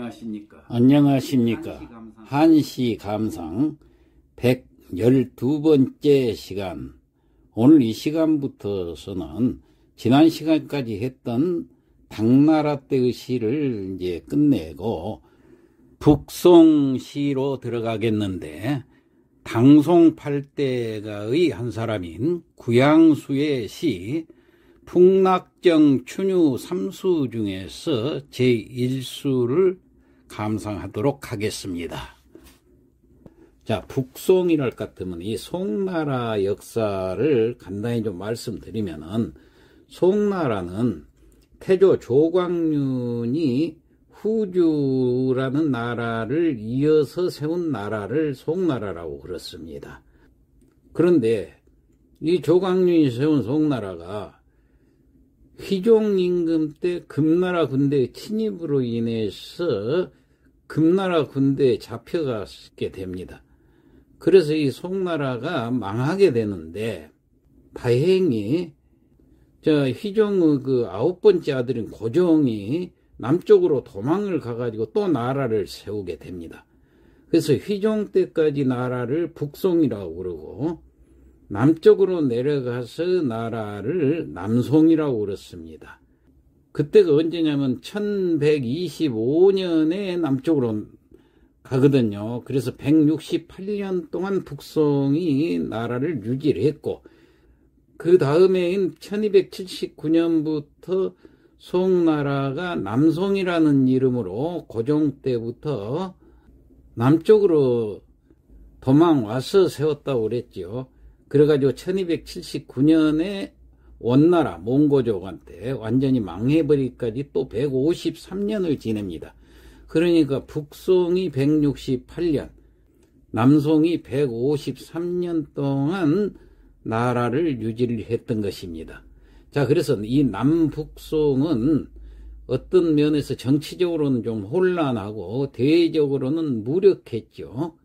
안녕하십니까. 안녕하십니까. 한시 감상 112번째 시간. 오늘 이 시간부터서는 지난 시간까지 했던 당나라 때의 시를 이제 끝내고 북송시로 들어가겠는데, 당송 8대가의 한 사람인 구양수의 시 풍락정 춘유 3수 중에서 제1수를 감상하도록 하겠습니다. 자, 북송이랄 것 같으면 이 송나라 역사를 간단히 좀 말씀드리면은, 송나라는 태조 조광윤이 후주라는 나라를 이어서 세운 나라를 송나라라고 그렇습니다. 그런데 이 조광윤이 세운 송나라가 휘종 임금 때 금나라 군대의 침입으로 인해서 금나라 군대에 잡혀가게 됩니다. 그래서 이 송나라가 망하게 되는데, 다행히 휘종의 그 9번째 아들인 고종이 남쪽으로 도망을 가가지고 또 나라를 세우게 됩니다. 그래서 휘종 때까지 나라를 북송이라고 그러고, 남쪽으로 내려가서 나라를 남송이라고 그랬습니다. 그때가 언제냐면 1125년에 남쪽으로 가거든요. 그래서 168년 동안 북송이 나라를 유지를 했고, 그 다음해인 1279년부터 송나라가 남송이라는 이름으로 고종 때부터 남쪽으로 도망와서 세웠다고 그랬죠. 그래가지고 1279년에 원나라 몽고족한테 완전히 망해버리기까지 또 153년을 지냅니다. 그러니까 북송이 168년, 남송이 153년 동안 나라를 유지를 했던 것입니다. 자, 그래서 이 남북송은 어떤 면에서 정치적으로는 좀 혼란하고 대외적으로는 무력했죠.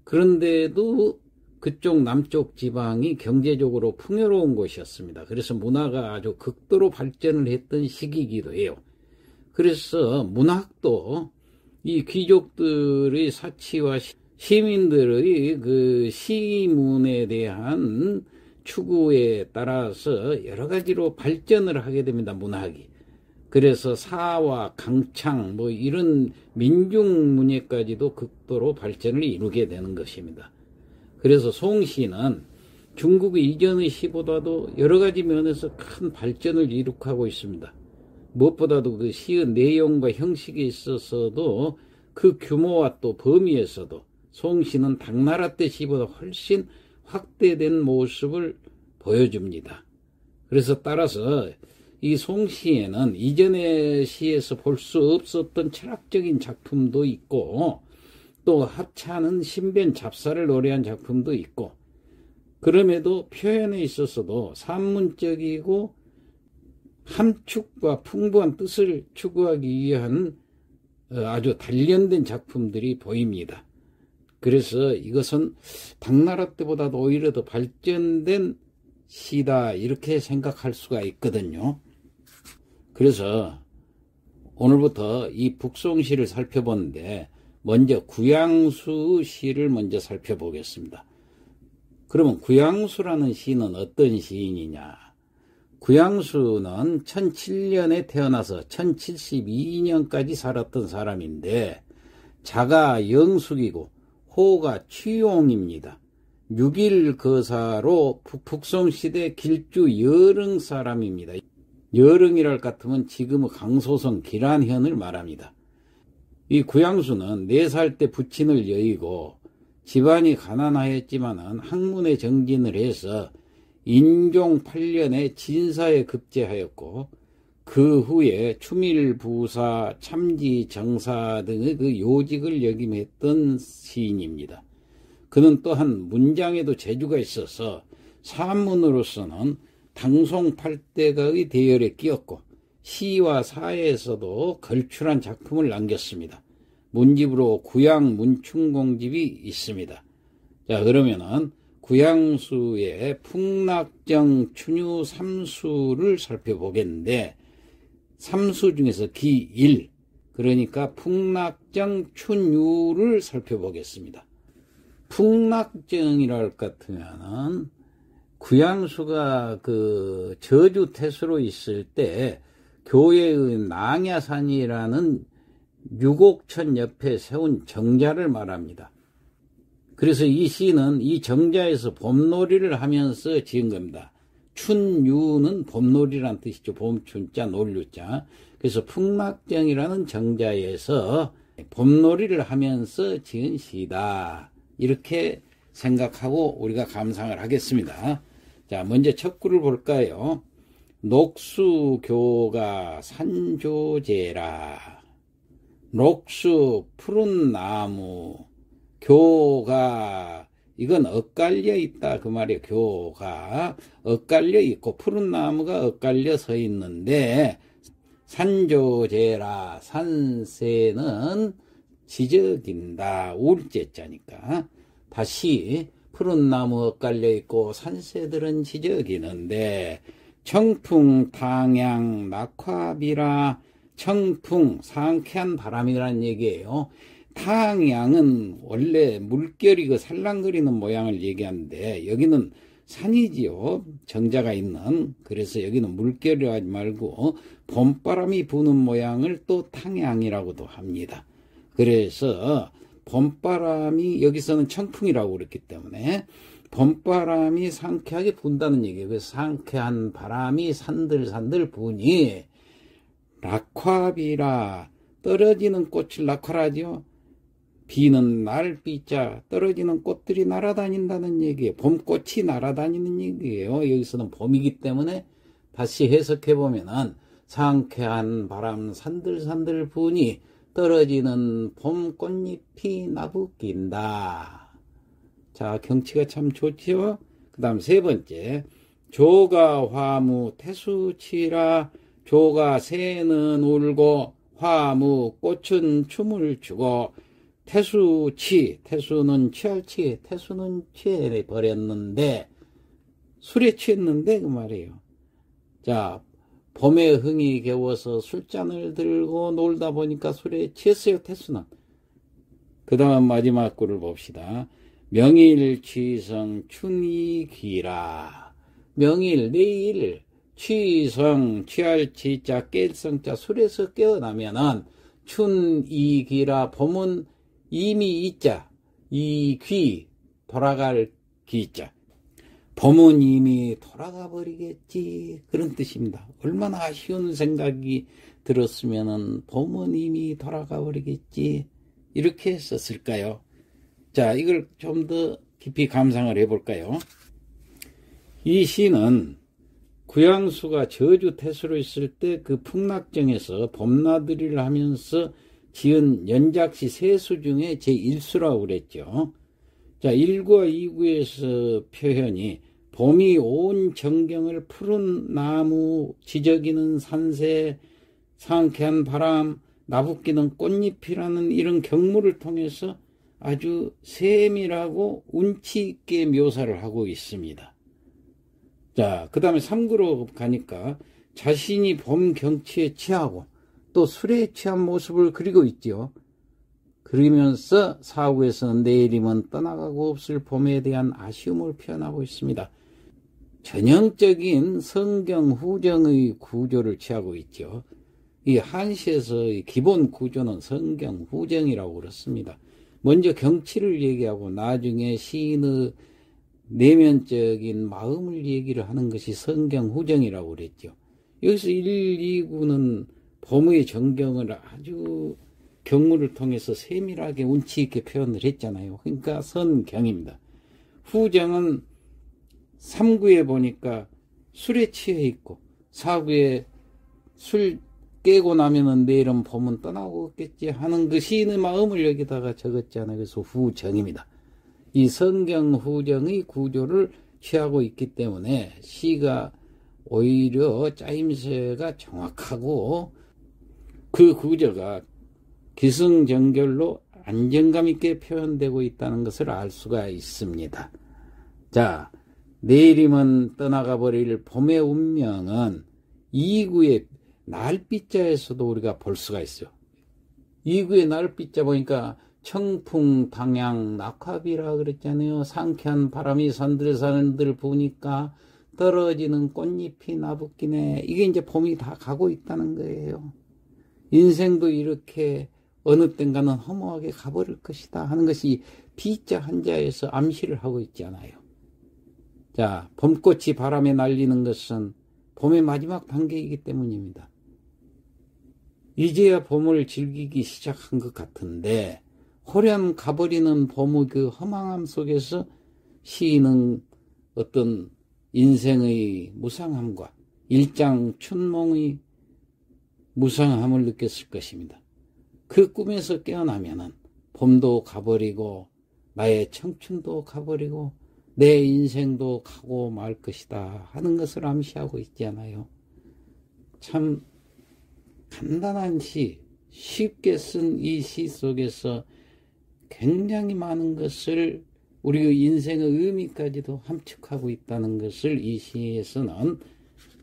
그런데도 그쪽 남쪽 지방이 경제적으로 풍요로운 곳이었습니다. 그래서 문화가 아주 극도로 발전을 했던 시기이기도 해요. 그래서 문학도 이 귀족들의 사치와 시민들의 그 시문에 대한 추구에 따라서 여러 가지로 발전을 하게 됩니다, 문학이. 그래서 사와 강창 이런 민중 문예까지도 극도로 발전을 이루게 되는 것입니다. 그래서 송시는 중국의 이전의 시보다도 여러 가지 면에서 큰 발전을 이룩하고 있습니다. 무엇보다도 그 시의 내용과 형식에 있어서도 그 규모와 또 범위에서도 송시는 당나라 때 시보다 훨씬 확대된 모습을 보여줍니다. 그래서 따라서 이 송시에는 이전의 시에서 볼 수 없었던 철학적인 작품도 있고, 또 하찮은 신변 잡사를 노래한 작품도 있고, 그럼에도 표현에 있어서도 산문적이고 함축과 풍부한 뜻을 추구하기 위한 아주 단련된 작품들이 보입니다. 그래서 이것은 당나라 때보다도 오히려 더 발전된 시다, 이렇게 생각할 수가 있거든요. 그래서 오늘부터 이 북송시를 살펴보는데, 먼저 구양수 시를 먼저 살펴보겠습니다. 그러면 구양수라는 시는 어떤 시인이냐? 구양수는 1007년에 태어나서 1072년까지 살았던 사람인데, 자가 영숙이고 호가 취용입니다. 6일 거사로 북송시대 길주 여릉 사람입니다. 여릉이랄 것 같으면 지금의 강소성 기란현을 말합니다. 이 구양수는 4살 때 부친을 여의고, 집안이 가난하였지만은 학문에 정진을 해서 인종 8년에 진사에 급제하였고, 그 후에 추밀부사, 참지정사 등의 그 요직을 역임했던 시인입니다. 그는 또한 문장에도 재주가 있어서 산문으로서는 당송 8대가의 대열에 끼었고, 시와 사에서도 걸출한 작품을 남겼습니다. 문집으로 구양 문충공집이 있습니다. 자, 그러면은 구양수의 풍락정 춘유 3수를 살펴보겠는데, 3수 중에서 기1, 그러니까 풍락정 춘유를 살펴보겠습니다. 풍락정이라 할 것 같으면은 구양수가 그 저주 태수로 있을 때 교회의 낭야산이라는 유곡천 옆에 세운 정자를 말합니다. 그래서 이 시는 이 정자에서 봄놀이를 하면서 지은 겁니다. 춘유는 봄놀이란 뜻이죠. 봄춘자, 놀유자. 그래서 풍락정이라는 정자에서 봄놀이를 하면서 지은 시다. 이렇게 생각하고 우리가 감상을 하겠습니다. 자, 먼저 첫 구를 볼까요? 녹수교가 산조제라. 녹수 푸른 나무, 교가 이건 엇갈려 있다 그 말이에요. 교가 엇갈려 있고 푸른 나무가 엇갈려 서 있는데 산조제라. 산새는 지적인다. 울제자니까. 다시 푸른 나무 엇갈려 있고 산새들은 지적이는데 청풍 탕양 낙화비라. 청풍 상쾌한 바람이라는 얘기예요. 탕양은 원래 물결이 그 살랑거리는 모양을 얘기하는데 여기는 산이지요. 정자가 있는. 그래서 여기는 물결이 하지 말고 봄바람이 부는 모양을 또 탕양이라고도 합니다. 그래서 봄바람이 여기서는 청풍이라고 그랬기 때문에 봄바람이 상쾌하게 분다는 얘기예요. 그래서 상쾌한 바람이 산들산들 부니 낙화비라. 떨어지는 꽃을 낙화라죠. 비는 날비자. 떨어지는 꽃들이 날아다닌다는 얘기예요. 봄꽃이 날아다니는 얘기예요. 여기서는 봄이기 때문에 다시 해석해 보면은 상쾌한 바람 산들산들 부니 떨어지는 봄 꽃잎이 나부낀다. 자, 경치가 참 좋지요. 그 다음 세 번째, 조가 화무 태수치라. 조가 새는 울고 화무 꽃은 춤을 추고 태수치. 태수는 취할치. 태수는 취해 버렸는데 술에 취했는데 그 말이에요. 자, 봄에 흥이 겨워서 술잔을 들고 놀다 보니까 술에 취했어요. 태수는. 그 다음 마지막 구를 봅시다. 명일 취성 춘이 기라. 명일 내일 취성 취할 취자 깰 성자 술에서 깨어나면은 춘이 기라. 봄은 이미 이자 이 귀 돌아갈 기자. 봄은 이미 돌아가 버리겠지. 그런 뜻입니다. 얼마나 아쉬운 생각이 들었으면은 봄은 이미 돌아가 버리겠지. 이렇게 썼을까요? 자, 이걸 좀 더 깊이 감상을 해볼까요? 이 시는 구양수가 저주 태수로 있을 때 그 풍락정에서 봄나들이를 하면서 지은 연작시 세 수 중에 제1수라고 그랬죠. 자, 1구와 2구에서 표현이 봄이 온 정경을 푸른 나무, 지저귀는 산새, 상쾌한 바람, 나부끼는 꽃잎이라는 이런 경물을 통해서 아주 세밀하고 운치 있게 묘사를 하고 있습니다. 자, 그 다음에 3구로 가니까 자신이 봄 경치에 취하고 또 술에 취한 모습을 그리고 있죠. 그러면서 4구에서는 내일이면 떠나가고 없을 봄에 대한 아쉬움을 표현하고 있습니다. 전형적인 성경 후정의 구조를 취하고 있죠. 이 한시에서의 기본 구조는 성경 후정이라고 그렇습니다. 먼저 경치를 얘기하고 나중에 시인의 내면적인 마음을 얘기를 하는 것이 성경 후정이라고 그랬죠. 여기서 1, 2구는 봄의 정경을 아주 경물을 통해서 세밀하게 운치 있게 표현을 했잖아요. 그러니까 선경입니다. 후정은 3구에 보니까 술에 취해 있고 4구에 술 깨고 나면은 내일은 봄은 떠나고 없겠지 하는 그 시인의 마음을 여기다가 적었잖아요. 그래서 후정입니다. 이 성경 후정의 구조를 취하고 있기 때문에 시가 오히려 짜임새가 정확하고 그 구조가 기승전결로 안정감 있게 표현되고 있다는 것을 알 수가 있습니다. 자, 내일이면 떠나가 버릴 봄의 운명은 2구의 날비자에서도 우리가 볼 수가 있어요. 이구의 날빛자 보니까 청풍 당양 낙화비라 그랬잖아요. 상쾌한 바람이 산들산들 부니까 떨어지는 꽃잎이 나붓기네. 이게 이제 봄이 다 가고 있다는 거예요. 인생도 이렇게 어느 땐가는 허무하게 가버릴 것이다 하는 것이 비자 한자에서 암시를 하고 있잖아요. 자, 봄꽃이 바람에 날리는 것은 봄의 마지막 단계이기 때문입니다. 이제야 봄을 즐기기 시작한 것 같은데 호련 가버리는 봄의 그 허망함 속에서 시인은 어떤 인생의 무상함과 일장춘몽의 무상함을 느꼈을 것입니다. 그 꿈에서 깨어나면은 봄도 가버리고 나의 청춘도 가버리고 내 인생도 가고 말 것이다 하는 것을 암시하고 있잖아요. 참 간단한 시, 쉽게 쓴 이 시 속에서 굉장히 많은 것을 우리의 인생의 의미까지도 함축하고 있다는 것을 이 시에서는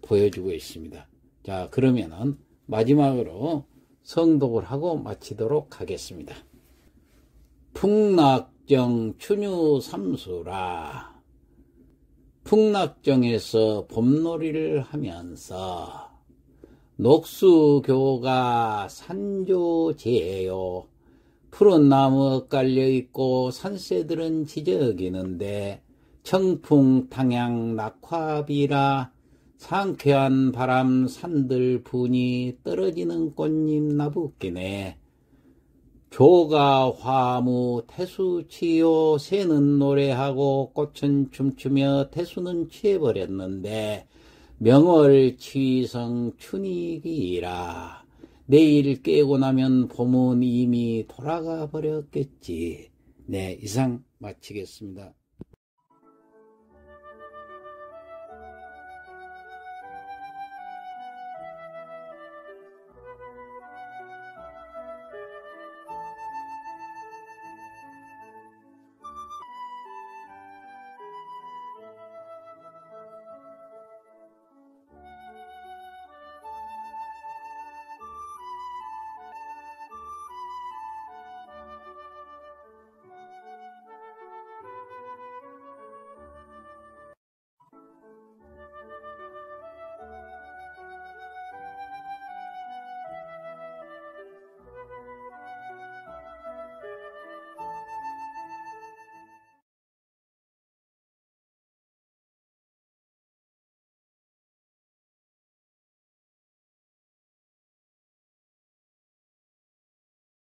보여주고 있습니다. 자, 그러면은 마지막으로 성독을 하고 마치도록 하겠습니다. 풍락정 춘유 삼수라. 풍락정에서 봄놀이를 하면서 녹수교가 산조제요. 푸른 나무 깔려있고 산새들은 지저귀는데 청풍 당양 낙화비라. 상쾌한 바람 산들 부니 떨어지는 꽃잎 나붓기네. 조가 화무 태수치요. 새는 노래하고 꽃은 춤추며 태수는 취해버렸는데 명월 취성 춘이기라. 내일 깨고 나면 봄은 이미 돌아가 버렸겠지. 네, 이상 마치겠습니다.